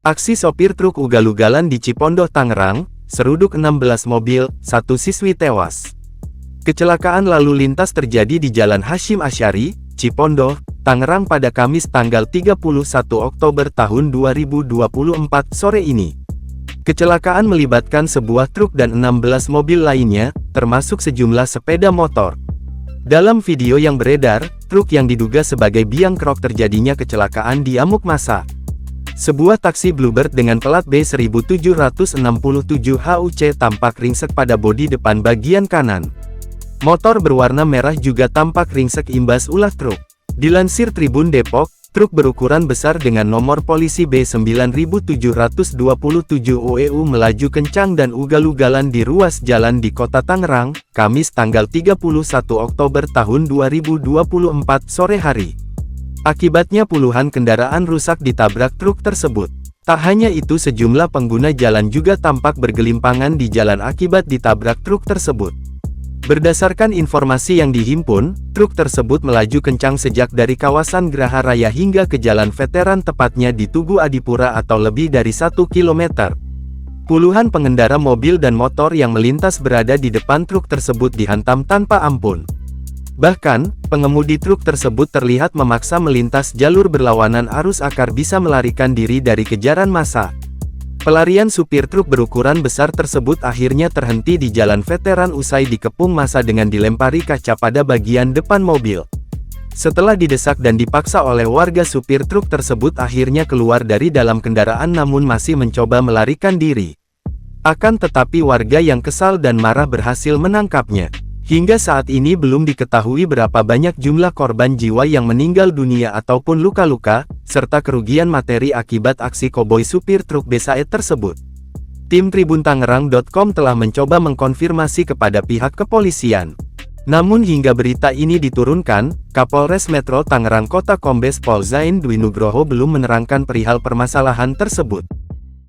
Aksi sopir truk ugal-ugalan di Cipondoh, Tangerang, seruduk 16 mobil, 1 siswi tewas. Kecelakaan lalu lintas terjadi di Jalan Hasyim Asy'ari, Cipondoh, Tangerang pada Kamis tanggal 31 Oktober tahun 2024 sore ini. Kecelakaan melibatkan sebuah truk dan 16 mobil lainnya, termasuk sejumlah sepeda motor. Dalam video yang beredar, truk yang diduga sebagai biang kerok terjadinya kecelakaan diamuk massa. Sebuah taksi Bluebird dengan plat B1767 HUC tampak ringsek pada bodi depan bagian kanan. Motor berwarna merah juga tampak ringsek imbas ulah truk. Dilansir Tribun Depok, truk berukuran besar dengan nomor polisi B9727 OEU melaju kencang dan ugal-ugalan di ruas jalan di Kota Tangerang, Kamis tanggal 31 Oktober tahun 2024 sore hari. Akibatnya puluhan kendaraan rusak ditabrak truk tersebut. Tak hanya itu, sejumlah pengguna jalan juga tampak bergelimpangan di jalan akibat ditabrak truk tersebut. Berdasarkan informasi yang dihimpun, truk tersebut melaju kencang sejak dari kawasan Geraha Raya hingga ke Jalan Veteran, tepatnya di Tugu Adipura atau lebih dari 1 km. Puluhan pengendara mobil dan motor yang melintas berada di depan truk tersebut dihantam tanpa ampun. Bahkan, pengemudi truk tersebut terlihat memaksa melintas jalur berlawanan arus agar bisa melarikan diri dari kejaran massa. Pelarian supir truk berukuran besar tersebut akhirnya terhenti di Jalan Veteran usai dikepung massa dengan dilempari kaca pada bagian depan mobil. Setelah didesak dan dipaksa oleh warga, supir truk tersebut akhirnya keluar dari dalam kendaraan namun masih mencoba melarikan diri. Akan tetapi warga yang kesal dan marah berhasil menangkapnya. Hingga saat ini belum diketahui berapa banyak jumlah korban jiwa yang meninggal dunia ataupun luka-luka, serta kerugian materi akibat aksi koboi supir truk BSAE tersebut. Tim TribunTangerang.com telah mencoba mengkonfirmasi kepada pihak kepolisian. Namun hingga berita ini diturunkan, Kapolres Metro Tangerang Kota Kombes Pol Zain Dwi Nugroho belum menerangkan perihal permasalahan tersebut.